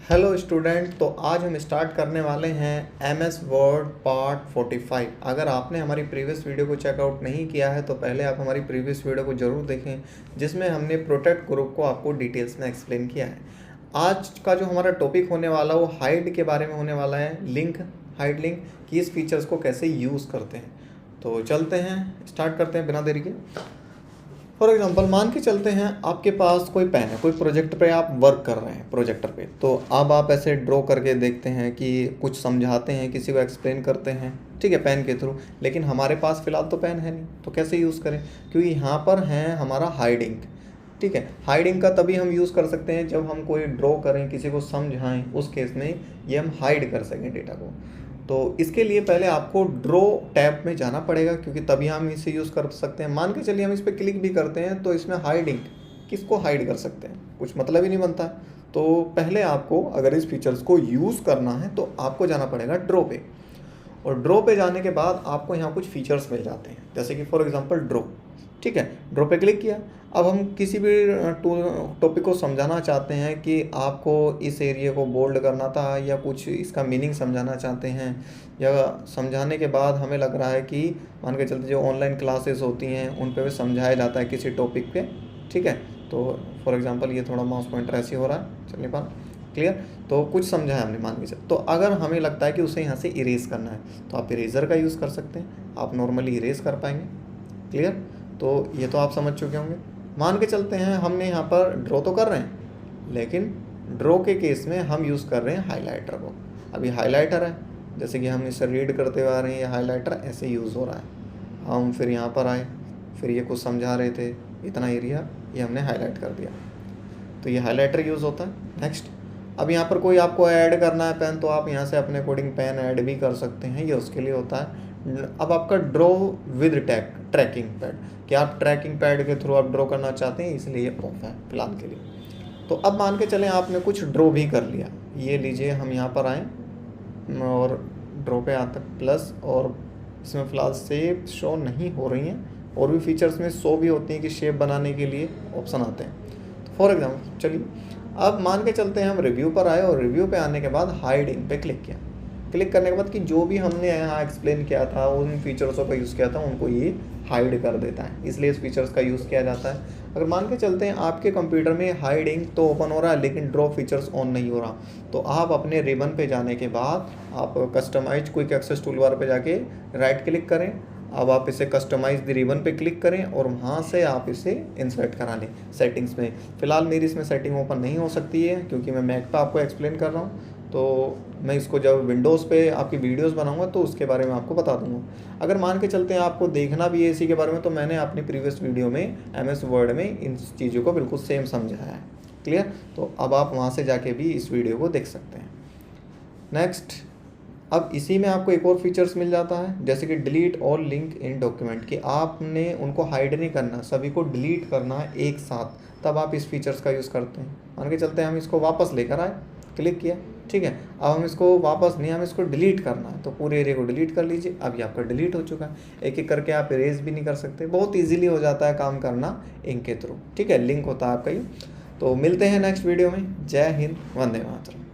Hello student, तो आज हम स्टार्ट करने वाले हैं एमएस वर्ड पार्ट 45। अगर आपने हमारी प्रीवियस वीडियो को चेकआउट नहीं किया है तो पहले आप हमारी प्रीवियस वीडियो को ज़रूर देखें, जिसमें हमने प्रोटेक्ट ग्रुप को आपको डिटेल्स में एक्सप्लेन किया है। आज का जो हमारा टॉपिक होने वाला वो हाइड के बारे में होने वाला है, लिंक, हाइड लिंक की इस फीचर्स को कैसे यूज़ करते हैं। तो चलते हैं, स्टार्ट करते हैं बिना देरी के। फॉर एग्जांपल मान के चलते हैं आपके पास कोई पेन है, कोई प्रोजेक्ट पे आप वर्क कर रहे हैं प्रोजेक्टर पे। तो अब आप ऐसे ड्रॉ करके देखते हैं कि कुछ समझाते हैं, किसी को एक्सप्लेन करते हैं, ठीक है, पेन के थ्रू। लेकिन हमारे पास फ़िलहाल तो पेन है नहीं, तो कैसे यूज़ करें? क्योंकि यहाँ पर है हमारा हाइडिंग, ठीक है। हाइडिंग का तभी हम यूज़ कर सकते हैं जब हम कोई ड्रॉ करें, किसी को समझाएं, उस केस में ये हम हाइड कर सकें डेटा को। तो इसके लिए पहले आपको ड्रॉ टैब में जाना पड़ेगा, क्योंकि तभी हम इसे यूज़ कर सकते हैं। मान के चलिए हम इस पर क्लिक भी करते हैं तो इसमें हाइडिंग, किसको हाइड कर सकते हैं? कुछ मतलब ही नहीं बनता है। तो पहले आपको अगर इस फीचर्स को यूज़ करना है तो आपको जाना पड़ेगा ड्रॉ पे, और ड्रॉ पे जाने के बाद आपको यहाँ कुछ फीचर्स मिल जाते हैं, जैसे कि फॉर एग्जांपल ड्रॉ, ठीक है। ड्रॉ पे क्लिक किया। अब हम किसी भी टॉपिक को समझाना चाहते हैं कि आपको इस एरिया को बोल्ड करना था, या कुछ इसका मीनिंग समझाना चाहते हैं, या समझाने के बाद हमें लग रहा है कि मान के चलते जो ऑनलाइन क्लासेस होती हैं उन पे भी समझाया जाता है किसी टॉपिक पे, ठीक है। तो फॉर एग्जांपल ये थोड़ा माउस पॉइंटर ऐसे हो रहा है, चल नहीं पा रहा, क्लियर। तो कुछ समझाया हमने मान के चल, तो अगर हमें लगता है कि उसे यहाँ से इरेज करना है तो आप इरेजर का यूज़ कर सकते हैं, आप नॉर्मली इरेज कर पाएंगे, क्लियर। तो ये तो आप समझ चुके होंगे। मान के चलते हैं हमने यहाँ पर ड्रॉ तो कर रहे हैं, लेकिन ड्रॉ के केस में हम यूज़ कर रहे हैं हाइलाइटर को। अभी हाइलाइटर है, जैसे कि हम इसे रीड करते हुए आ रहे हैं, ये हाइलाइटर ऐसे यूज़ हो रहा है। हम फिर यहाँ पर आए, फिर ये कुछ समझा रहे थे, इतना एरिया ये हमने हाईलाइट कर दिया, तो ये हाइलाइटर यूज़ होता है। नेक्स्ट, अब यहाँ पर कोई आपको ऐड करना है पेन, तो आप यहाँ से अपने अकॉर्डिंग पेन ऐड भी कर सकते हैं, ये उसके लिए होता है। अब आपका ड्रॉ विद ट्रैकिंग पैड, कि आप ट्रैकिंग पैड के थ्रू आप ड्रॉ करना चाहते हैं, इसलिए ये ऑफ है फिलहाल के लिए। तो अब मान के चलें आपने कुछ ड्रॉ भी कर लिया, ये लीजिए हम यहाँ पर आए और ड्रॉ पे आता प्लस, और इसमें फ़िलहाल शेप शो नहीं हो रही हैं, और भी फीचर्स में शो भी होती हैं कि शेप बनाने के लिए ऑप्शन आते हैं। तो फॉर एग्जाम्पल चलिए अब मान के चलते हैं हम रिव्यू पर आए, और रिव्यू पे आने के बाद हाइडिंग पे क्लिक किया। क्लिक करने के बाद कि जो भी हमने यहाँ एक्सप्लेन किया था, उन फीचर्सों का यूज़ किया था, उनको ये हाइड कर देता है, इसलिए इस फीचर्स का यूज़ किया जाता है। अगर मान के चलते हैं आपके कंप्यूटर में हाइडिंग तो ओपन हो रहा है लेकिन ड्रॉ फीचर्स ऑन नहीं हो रहा, तो आप अपने रिबन पे जाने के बाद आप customize quick access toolbar पे जाके राइट क्लिक करें। अब आप इसे कस्टमाइज द रिबन पे क्लिक करें और वहाँ से आप इसे इंसर्ट करा लें सेटिंग्स में। फ़िलहाल मेरी इसमें सेटिंग ओपन नहीं हो सकती है, क्योंकि मैं मैक पे आपको एक्सप्लेन कर रहा हूँ। तो मैं इसको जब विंडोज़ पे आपकी वीडियोस बनाऊंगा तो उसके बारे में आपको बता दूंगा। अगर मान के चलते हैं आपको देखना भी है इसी के बारे में, तो मैंने अपनी प्रीवियस वीडियो में एमएस वर्ड में इन चीज़ों को बिल्कुल सेम समझाया है, क्लियर। तो अब आप वहाँ से जाके भी इस वीडियो को देख सकते हैं। नेक्स्ट, अब इसी में आपको एक और फीचर्स मिल जाता है, जैसे कि delete all link in document, कि आपने उनको हाइड नहीं करना, सभी को डिलीट करना है एक साथ, तब आप इस फीचर्स का यूज़ करते हैं। मान के चलते हैं हम इसको वापस लेकर आए, क्लिक किया, ठीक है। अब हम इसको वापस नहीं, हम इसको डिलीट करना है, तो पूरे एरिया को डिलीट कर लीजिए। अब ये आपका डिलीट हो चुका है। एक एक करके आप इरेज भी नहीं कर सकते, बहुत इजीली हो जाता है काम करना इंक के थ्रू, ठीक है। लिंक होता है आपका ये। तो मिलते हैं नेक्स्ट वीडियो में। जय हिंद, वंदे मातरम।